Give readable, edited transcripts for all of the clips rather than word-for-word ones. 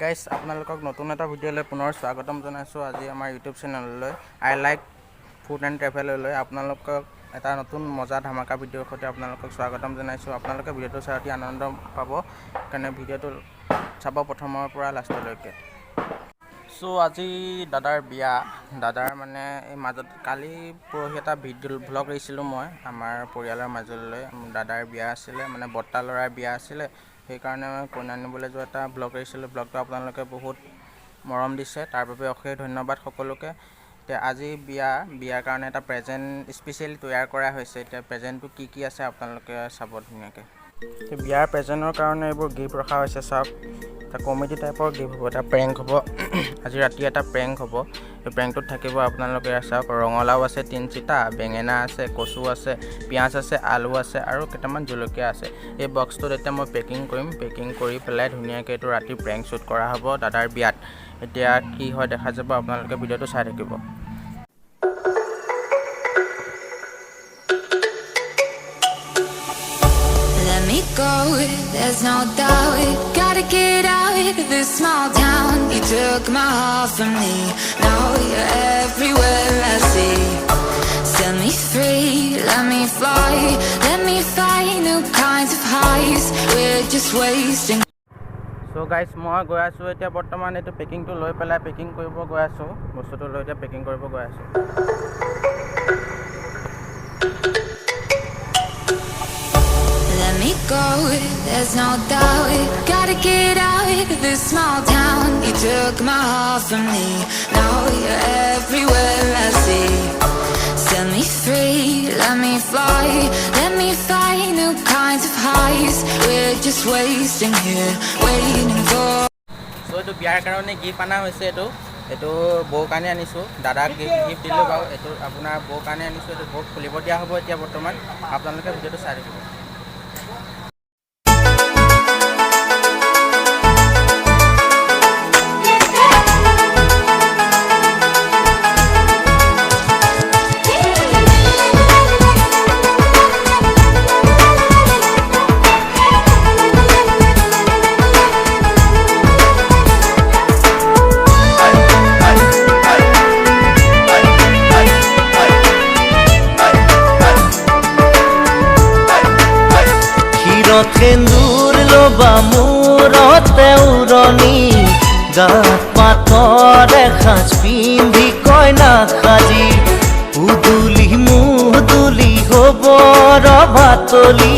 Guys আপোনালোকক নতুন এটা ভিডিঅ'লৈ পুনৰ স্বাগতম জনাইছোঁ। আজি আমাৰ ইউটিউব চেনেললৈ আই লাইক ফুড এণ্ড ট্ৰেভেললৈ আপোনালোকক এটা নতুন মজা ধামাকা ভিডিঅ'ৰ সৈতে আপোনালোকক স্বাগতম জনাইছোঁ। আপোনালোকে ভিডিঅ'টো চাই অতি আনন্দ পাব, কাৰণে ভিডিঅ'টো চাব প্ৰথমৰ পৰা লাষ্টলৈকে। আজি দাদাৰ বিয়া, দাদাৰ মানে এই মাজত কালি পৰহি এটা ভ্লগ এৰিছিলোঁ মই আমাৰ পৰিয়ালৰ মাজলৈ। দাদাৰ বিয়া আছিলে, মানে বৰ্তা ল'ৰাৰ বিয়া আছিলে, সেইকাৰণে মই কইনা আনিবলৈ যোৱা এটা ভ্লগ এৰিছিলোঁ। ভ্লগটো আপোনালোকে বহুত মৰম দিছে, তাৰ বাবে অশেষ ধন্যবাদ সকলোকে। এতিয়া আজি বিয়াৰ কাৰণে এটা প্ৰেজেণ্ট স্পেচিয়েলি তৈয়াৰ কৰা হৈছে। এতিয়া প্ৰেজেণ্টটো কি আছে আপোনালোকে চাব ধুনীয়াকৈ। বিয়াৰ প্ৰেজেণ্টৰ কাৰণে এইবোৰ গিফ্ট ৰখা হৈছে, চাওক। এটা কমেডি টাইপৰ গিফ্ট হ'ব, এটা প্ৰেংক হ'ব। আজি ৰাতি এটা প্ৰেংক হ'ব। এই প্ৰেংকটোত থাকিব আপোনালোকে চাওক, ৰঙালাও আছে 3চিটা, বেঙেনা আছে, কচু আছে, পিঁয়াজ আছে, আলু আছে আৰু কেইটামান জলকীয়া আছে। এই বক্সটোত এতিয়া মই পেকিং কৰিম। পেকিং কৰি পেলাই ধুনীয়াকৈ এইটো ৰাতি প্ৰেংক শ্বুট কৰা হ'ব দাদাৰ বিয়াত। এতিয়া কি হয় দেখা যাব, আপোনালোকে ভিডিঅ'টো চাই থাকিব। Go, there's no doubt, gotta get out of this small town. You took my heart from me, now you're everywhere I see. Set me free, let me fly, let me find new kinds of highs. We're just wasting. Guys মই গৈ আছোঁ এতিয়া বৰ্তমান এইটো পেকিংটো লৈ পেলাই packing কৰিব গৈ আছোঁ। বস্তুটো লৈ এতিয়া পেকিং কৰিব গৈ আছোঁ। Let me go, there's no doubt, gotta get out of this small town. You took my heart from me, now you're everywhere I see. Set me free, let me fly, let me find new kinds of highs. We're just wasting here, waiting for. এইটো বিয়াৰ কাৰণে gift অনা হৈছে। এইটো বৌৰ কাৰণে আনিছোঁ, দাদাক গিফ্ট দিলোঁ বাৰু। এইটো আপোনাৰ বৌৰ কাৰণে আনিছোঁ। এইটো বৌক খুলিব দিয়া হ'ব এতিয়া বৰ্তমান। আপোনালোকে ভিডিঅ'টো চাই থাকিব। সেন্দুৰ লবা মূৰতে উৰণি, গাত পাতৰ এসাঁজ পিন্ধি কইনা সাজি, উদুলি মুদুলি হ'ব ৰভাতলি,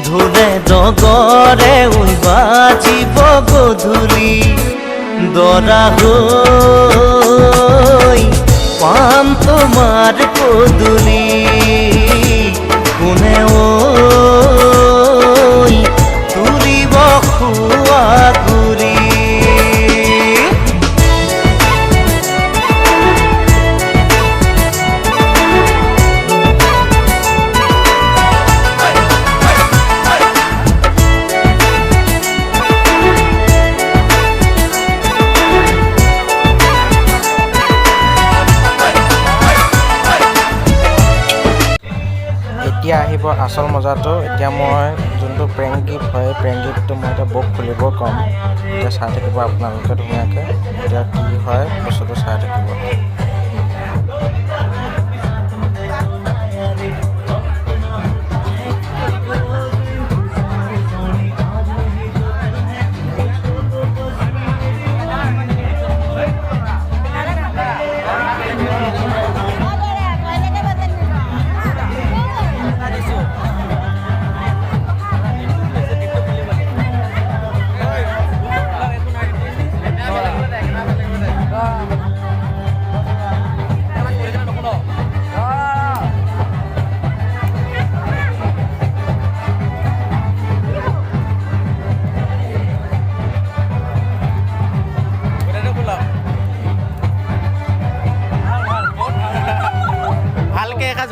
ঢোলে ডগৰে বাজিব গধূলি। দৰা হৈ পাম তোমাৰ পদূলি, কোনে তুলিব খোৱা গুৰি। এতিয়া আহিব আচল মজাটো। এতিয়া মই যোনটো প্ৰেংক গিফ্ট হয়, প্ৰেংক গিফ্টটো মই এতিয়া বৌক খুলিব ক'ম। এতিয়া চাই থাকিব আপোনালোকে ধুনীয়াকৈ। এতিয়া কি হয় বস্তুটো চাই থাকিব।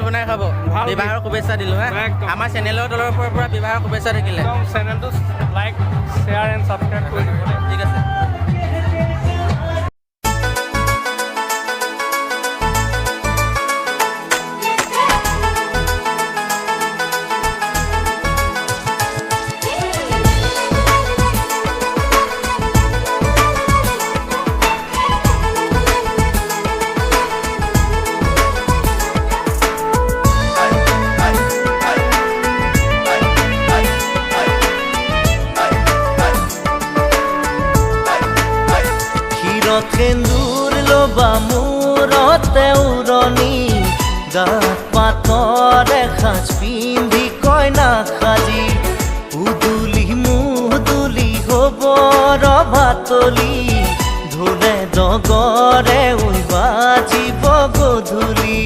বনাই খাব। বিবাহৰ শুভেচ্ছা দিলোঁ। আমাৰ চেনেলৰ তৰফৰ পৰা বিবাহৰ শুভেচ্ছা থাকিলে। চেনেলটো লাইক, শ্বেয়াৰ এণ্ড ছাবস্ক্ৰাইব কৰি দিব। ঠিক আছে। মূৰতে উৰণি গাত পাতৰে সাজ পিন্ধি কইনা সাজি উদুলি মুদুলি হ'ব ৰভাতলি ঢোলে ডগৰে বাজিব গধূলি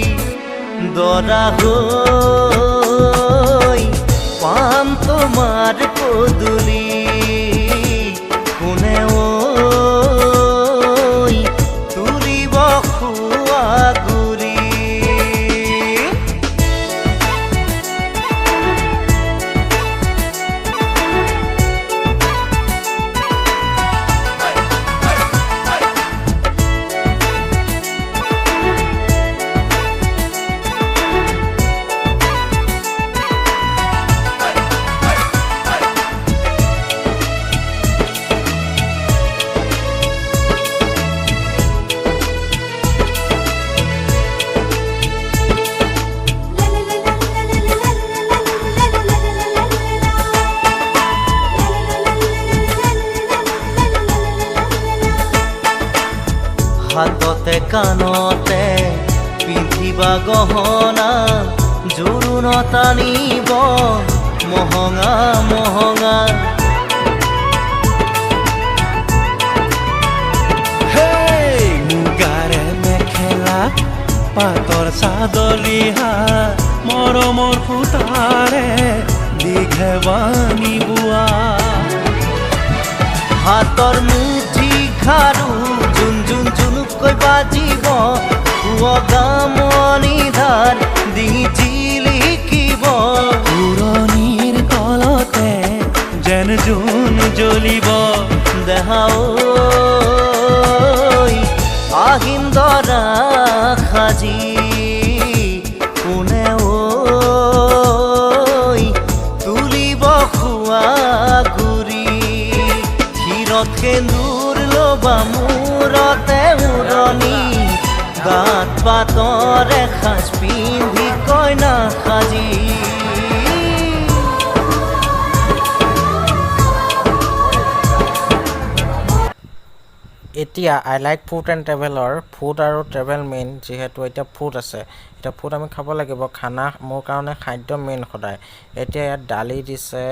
দৰা হৈ পাম তোমাৰ পদূলি কোনে ঐ তুলিব খোৱা গুৰি হাততে কাণতে পিন্ধিবা গহনা জোৰোণত আনিব মহঙা মহঙা মুগাৰে মেখেলা পাতৰ চাদলিহা মৰমৰ সূতাৰে দীঘে বানি বোৱা হাতৰ মুঠি খাৰু জুন জুন জুনুকৈ বাজিব গামনি ধাৰ ডিঙি জিলিকিব পুৰণিৰ তলতে যেন জোন জ্বলিব দেহা ঐ আহিম দৰা সাজি কোনে ঐ তুলিব খোৱা গুৰি ক্ষীৰত সেন্দুৰ ল'বা মূৰতে উৰণি গাত পাতৰে সাজ পিন্ধি কইনা সাজি এতিয়া আই লাইক ফুড এণ্ড ট্ৰেভেলৰ ফুড আৰু ট্ৰেভেল মেইন যিহেতু এতিয়া ফুড আছে এতিয়া ফুড আমি খাব লাগিব খানা মোৰ কাৰণে খাদ্য মেইন সদায় এতিয়া ইয়াত দালি দিছে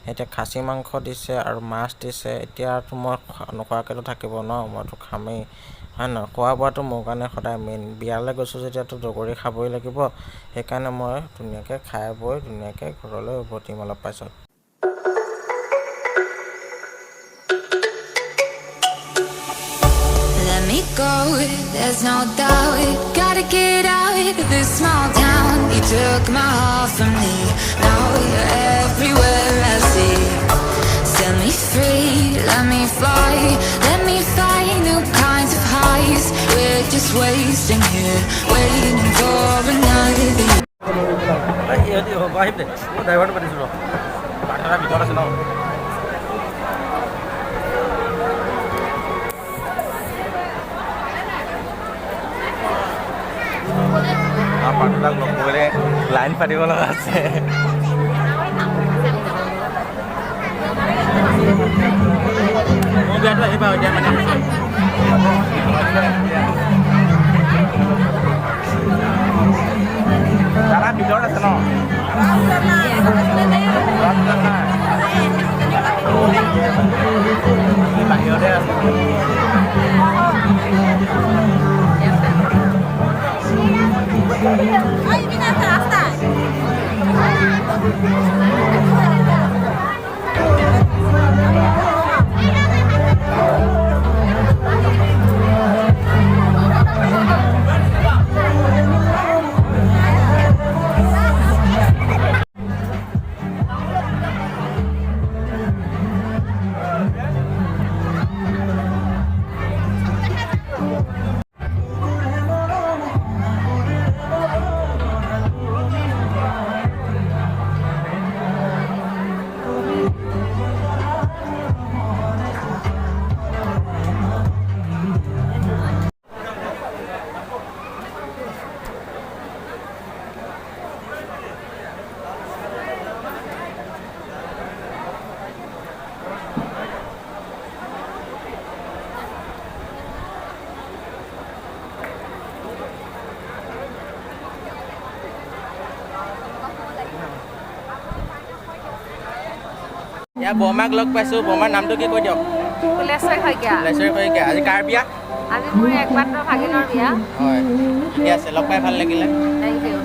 এতিয়া খাচী মাংস দিছে আৰু মাছ দিছে এতিয়াতো মই নোখোৱাকৈতো থাকিব ন মইতো খামেই হয় নহয় খোৱা বোৱাটো মোৰ কাৰণে সদায় মেইন বিয়ালৈ গৈছোঁ যেতিয়াতো দগৰি খাবই লাগিব সেইকাৰণে মই ধুনীয়াকৈ খাই বৈ ধুনীয়াকৈ ঘৰলৈ উভতিম অলপ পাছত Let me go, there's no doubt. Gotta get out of this small town. You took my heart from me. Now you're everywhere I see. Set me free, let me fly. Let me find new kinds of highs. We're just wasting here, waiting for another day. পাঠবিলাক নকৰিলে line পাতিব লগা আছে মোৰ বিয়াটো আহিবা এতিয়া মানে দাদা ভিতৰত আছে ন বাহিৰতে আছে Ay, mira, hasta. ইয়াৰ বৰমাক লগ পাইছোঁ বৰমাৰ নামটো কি কৈ দিয়ক ফুলেশ্বৰী শইকীয়া লেচৰি শইকীয়া আজি কাৰ বিয়া আজি মোৰ একমাত্ৰ ভাগিনৰ বিয়া হয় ঠিক আছে লগ পাই ভাল লাগিলে থেংক ইউ